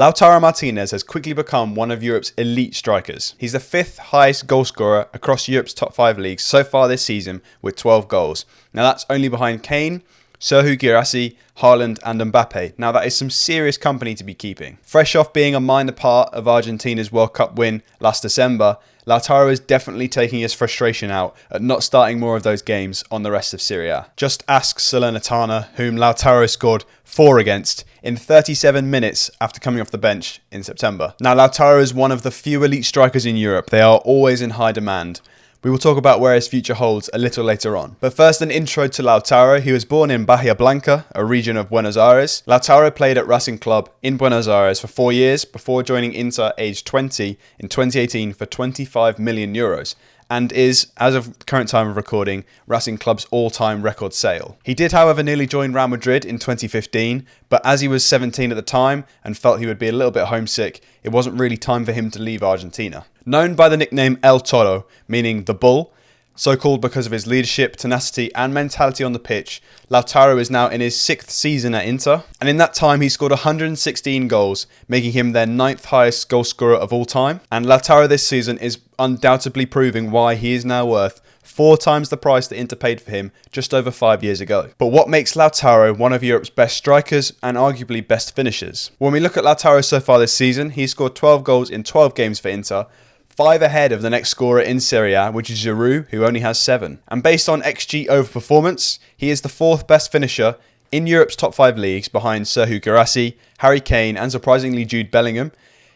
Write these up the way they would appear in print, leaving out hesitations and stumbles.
Lautaro Martinez has quickly become one of Europe's elite strikers. He's the 5th highest goal scorer across Europe's top 5 leagues so far this season with 12 goals. Now that's only behind Kane, Serhou Guirassy, Haaland and Mbappe. Now that is some serious company to be keeping. Fresh off being a minor part of Argentina's World Cup win last December, Lautaro is definitely taking his frustration out at not starting more of those games on the rest of Serie A. Just ask Salernitana, whom Lautaro scored 4 against in 37 minutes after coming off the bench in September. Now Lautaro is one of the few elite strikers in Europe. They are always in high demand. We will talk about where his future holds a little later on. But first, an intro to Lautaro. He was born in Bahia Blanca, a region of Buenos Aires. Lautaro played at Racing Club in Buenos Aires for 4 years before joining Inter aged 20 in 2018 for 25 million euros. And is, as of the current time of recording, Racing Club's all-time record sale. He did, however, nearly join Real Madrid in 2015, but as he was 17 at the time and felt he would be a little bit homesick, it wasn't really time for him to leave Argentina. Known by the nickname El Toro, meaning the Bull, so called because of his leadership, tenacity and mentality on the pitch, Lautaro is now in his 6th season at Inter, and in that time he scored 116 goals, making him their 9th highest goal scorer of all time. And Lautaro this season is undoubtedly proving why he is now worth 4 times the price that Inter paid for him just over 5 years ago. But what makes Lautaro one of Europe's best strikers and arguably best finishers? When we look at Lautaro so far this season, he's scored 12 goals in 12 games for Inter, 5 ahead of the next scorer in Serie A, which is Giroud, who only has 7. And based on XG over performance, he is the 4th best finisher in Europe's top 5 leagues behind Serhou Guirassy, Harry Kane and surprisingly Jude Bellingham.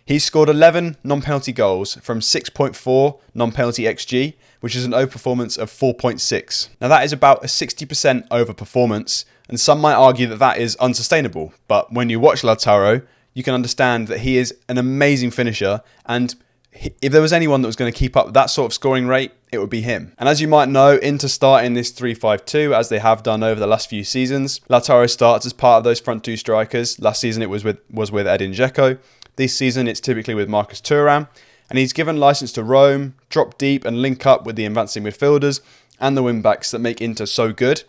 He's scored 11 non-penalty goals from 6.4 non-penalty XG, which is an overperformance of 4.6. Now that is about a 60% overperformance, and some might argue that that is unsustainable. But when you watch Lautaro, you can understand that he is an amazing finisher, and if there was anyone that was going to keep up that sort of scoring rate, it would be him. And as you might know, Inter start in this 3-5-2 as they have done over the last few seasons. Lautaro starts as part of those front 2 strikers. Last season it was with Edin Dzeko. This season it's typically with Marcus Thuram. And he's given license to roam, drop deep and link up with the advancing midfielders and the wing-backs that make Inter so good.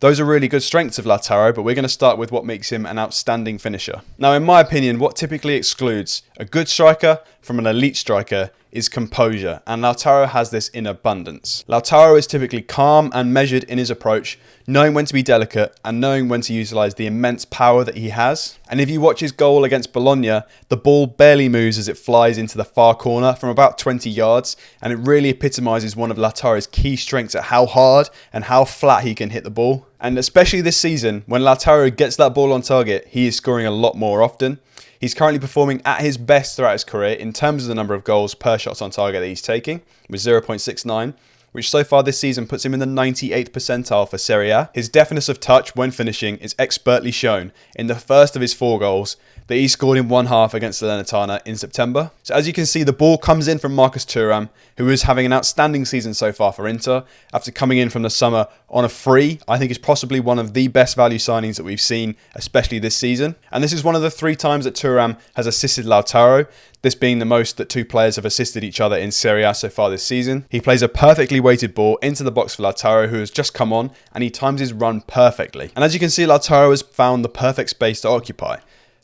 Those are really good strengths of Lautaro, but we're going to start with what makes him an outstanding finisher. Now, in my opinion, what typically excludes a good striker from an elite striker is composure, and Lautaro has this in abundance. Lautaro is typically calm and measured in his approach, knowing when to be delicate and knowing when to utilise the immense power that he has. And if you watch his goal against Bologna, the ball barely moves as it flies into the far corner from about 20 yards, and it really epitomises one of Lautaro's key strengths at how hard and how flat he can hit the ball. And especially this season, when Lautaro gets that ball on target, he is scoring a lot more often. He's currently performing at his best throughout his career in terms of the number of goals per shots on target that he's taking, with 0.69, which so far this season puts him in the 98th percentile for Serie A. His deftness of touch when finishing is expertly shown in the first of his 4 goals that he scored in one half against Salernitana in September. So as you can see, the ball comes in from Marcus Thuram, who is having an outstanding season so far for Inter, after coming in from the summer on a free. I think is possibly one of the best value signings that we've seen, especially this season. And this is one of the 3 times that Thuram has assisted Lautaro, this being the most that 2 players have assisted each other in Serie A so far this season. He plays a perfectly weighted ball into the box for Lautaro, who has just come on, and he times his run perfectly. And as you can see, Lautaro has found the perfect space to occupy.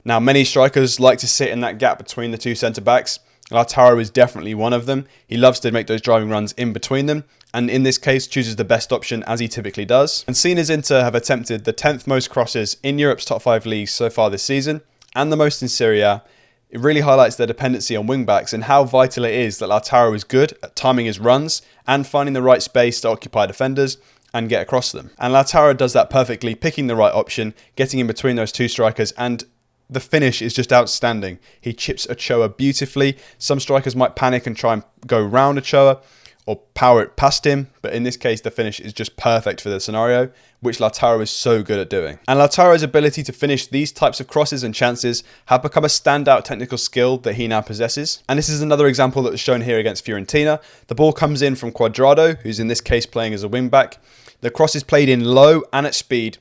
Now, many strikers like to sit in that gap between the 2 centre-backs. Lautaro is definitely one of them. He loves to make those driving runs in between them, and in this case chooses the best option as he typically does. And seeing as Inter have attempted the 10th most crosses in Europe's top 5 leagues so far this season, and the most in Serie A, it really highlights their dependency on wing-backs and how vital it is that Lautaro is good at timing his runs and finding the right space to occupy defenders and get across them. And Lautaro does that perfectly, picking the right option, getting in between those 2 strikers, and the finish is just outstanding. He chips Ochoa beautifully. Some strikers might panic and try and go round Ochoa or power it past him, but in this case the finish is just perfect for the scenario, which Lautaro is so good at doing. And Lautaro's ability to finish these types of crosses and chances have become a standout technical skill that he now possesses. And this is another example that was shown here against Fiorentina. The ball comes in from Cuadrado, who's in this case playing as a wing-back. The cross is played in low and at speed.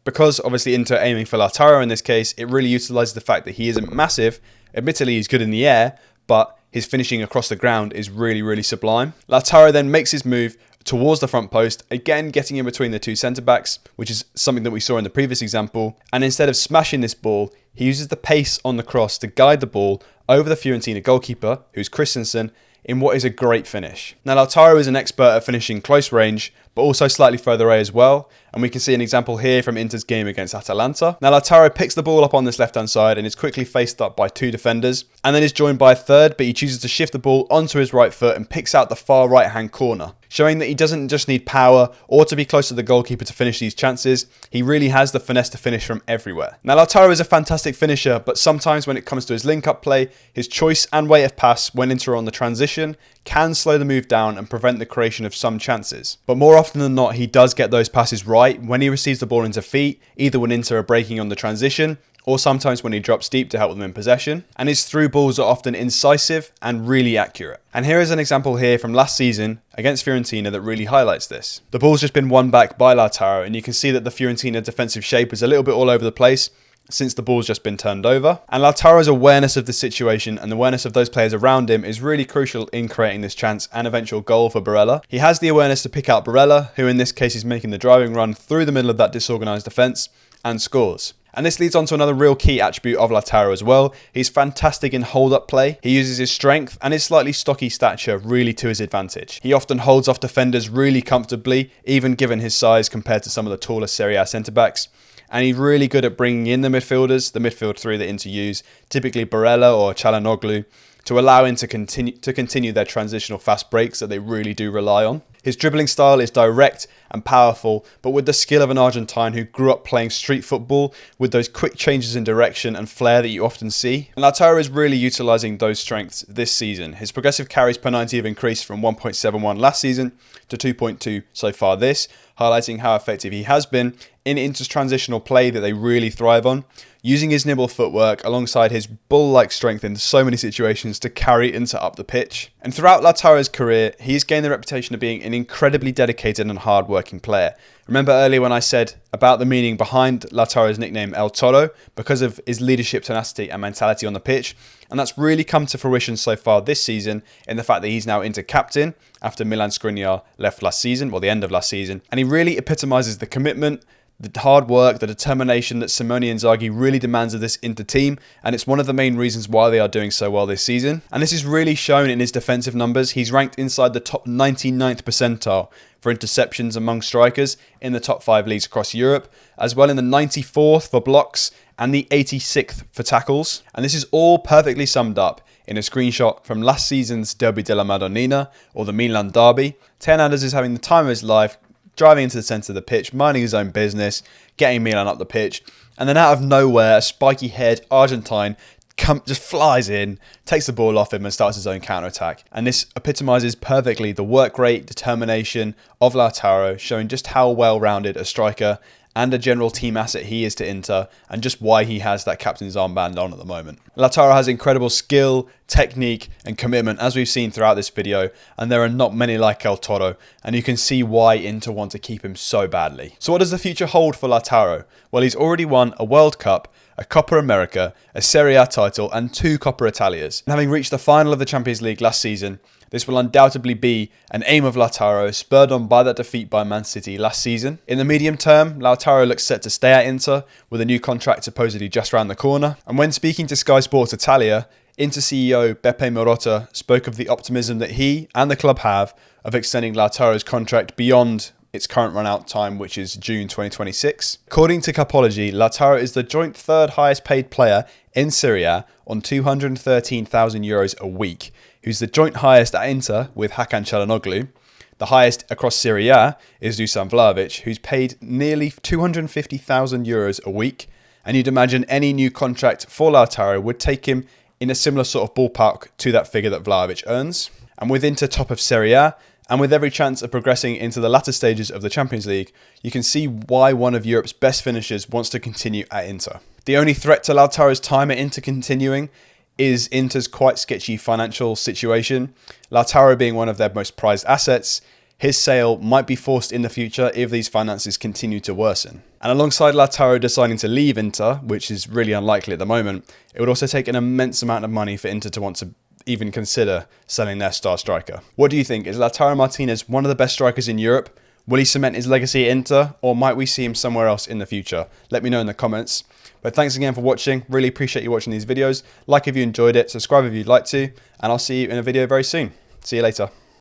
Because obviously Inter aiming for Lautaro in this case, it really utilises the fact that he isn't massive. Admittedly, he's good in the air, but his finishing across the ground is really, really sublime. Lautaro then makes his move towards the front post, again getting in between the two centre-backs, which is something that we saw in the previous example. And instead of smashing this ball, he uses the pace on the cross to guide the ball over the Fiorentina goalkeeper, who's Christensen, in what is a great finish. Now, Lautaro is an expert at finishing close range, but also slightly further away as well, and we can see an example here from Inter's game against Atalanta. Now, Lautaro picks the ball up on this left-hand side and is quickly faced up by two defenders, and then is joined by a third, but he chooses to shift the ball onto his right foot and picks out the far right-hand corner, showing that he doesn't just need power or to be close to the goalkeeper to finish these chances. He really has the finesse to finish from everywhere. Now, Lautaro is a fantastic finisher, but sometimes when it comes to his link-up play, his choice and weight of pass when Inter are on the transition can slow the move down and prevent the creation of some chances. But more often than not, he does get those passes right when he receives the ball into feet, either when Inter are breaking on the transition or sometimes when he drops deep to help them in possession. And his through balls are often incisive and really accurate. And here is an example here from last season against Fiorentina that really highlights this. The ball's just been won back by Lautaro, and you can see that the Fiorentina defensive shape is a little bit all over the place since the ball's just been turned over. And Lautaro's awareness of the situation and the awareness of those players around him is really crucial in creating this chance and eventual goal for Barella. He has the awareness to pick out Barella, who in this case is making the driving run through the middle of that disorganised defence, and scores. And this leads on to another real key attribute of Lautaro as well. He's fantastic in hold-up play. He uses his strength and his slightly stocky stature really to his advantage. He often holds off defenders really comfortably, even given his size compared to some of the taller Serie A centre-backs. And he's really good at bringing in the midfielders, the midfield three that Inter use, typically Barella or Çalhanoğlu, to allow him to continue their transitional fast breaks that they really do rely on. His dribbling style is direct and powerful, but with the skill of an Argentine who grew up playing street football with those quick changes in direction and flair that you often see. And Lautaro is really utilising those strengths this season. His progressive carries per 90 have increased from 1.71 last season to 2.2 so far this, highlighting how effective he has been in Inter's transitional play that they really thrive on, using his nimble footwork alongside his bull-like strength in so many situations to carry Inter up the pitch. And throughout Lautaro's career, he's gained the reputation of being an incredibly dedicated and hard-working player. Remember earlier when I said about the meaning behind Lautaro's nickname El Toro, because of his leadership, tenacity and mentality on the pitch, and that's really come to fruition so far this season in the fact that he's now Inter captain after Milan Skriniar left last season, or the end of last season, and he really epitomises the commitment, the hard work, the determination that Simone Inzaghi really demands of this Inter team, and it's one of the main reasons why they are doing so well this season. And this is really shown in his defensive numbers. He's ranked inside the top 99th percentile for interceptions among strikers in the top 5 leagues across Europe, as well in the 94th for blocks and the 86th for tackles. And this is all perfectly summed up in a screenshot from last season's Derby della Madonnina, or the Milan derby. Hernandez is having the time of his life, driving into the centre of the pitch, minding his own business, getting Milan up the pitch, and then out of nowhere, a spiky-haired Argentine just flies in, takes the ball off him and starts his own counter-attack. And this epitomises perfectly the work rate, determination of Lautaro, showing just how well-rounded a striker and a general team asset he is to Inter, and just why he has that captain's armband on at the moment. Lautaro has incredible skill, technique and commitment, as we've seen throughout this video, and there are not many like El Toro, and you can see why Inter want to keep him so badly. So what does the future hold for Lautaro? Well, he's already won a World Cup, a Coppa America, a Serie A title and 2 Coppa Italias. And having reached the final of the Champions League last season, this will undoubtedly be an aim of Lautaro, spurred on by that defeat by Man City last season. In the medium term, Lautaro looks set to stay at Inter, with a new contract supposedly just round the corner. And when speaking to Sky Sports Italia, Inter CEO Beppe Marotta spoke of the optimism that he and the club have of extending Lautaro's contract beyond its current run-out time, which is June 2026. According to Capology, Lautaro is the joint 3rd highest paid player in Serie A on €213,000 a week, who's the joint highest at Inter with Hakan Çalhanoğlu. The highest across Serie A is Dusan Vlahovic, who's paid nearly €250,000 a week. And you'd imagine any new contract for Lautaro would take him in a similar sort of ballpark to that figure that Vlahovic earns. And with Inter top of Serie A, and with every chance of progressing into the latter stages of the Champions League, you can see why one of Europe's best finishers wants to continue at Inter. The only threat to Lautaro's time at Inter continuing is Inter's quite sketchy financial situation. Lautaro being one of their most prized assets, his sale might be forced in the future if these finances continue to worsen. And alongside Lautaro deciding to leave Inter, which is really unlikely at the moment, it would also take an immense amount of money for Inter to want to even consider selling their star striker. What do you think? Is Lautaro Martinez one of the best strikers in Europe? Will he cement his legacy at Inter, or might we see him somewhere else in the future? Let me know in the comments. But thanks again for watching. Really appreciate you watching these videos. Like if you enjoyed it, subscribe if you'd like to, and I'll see you in a video very soon. See you later.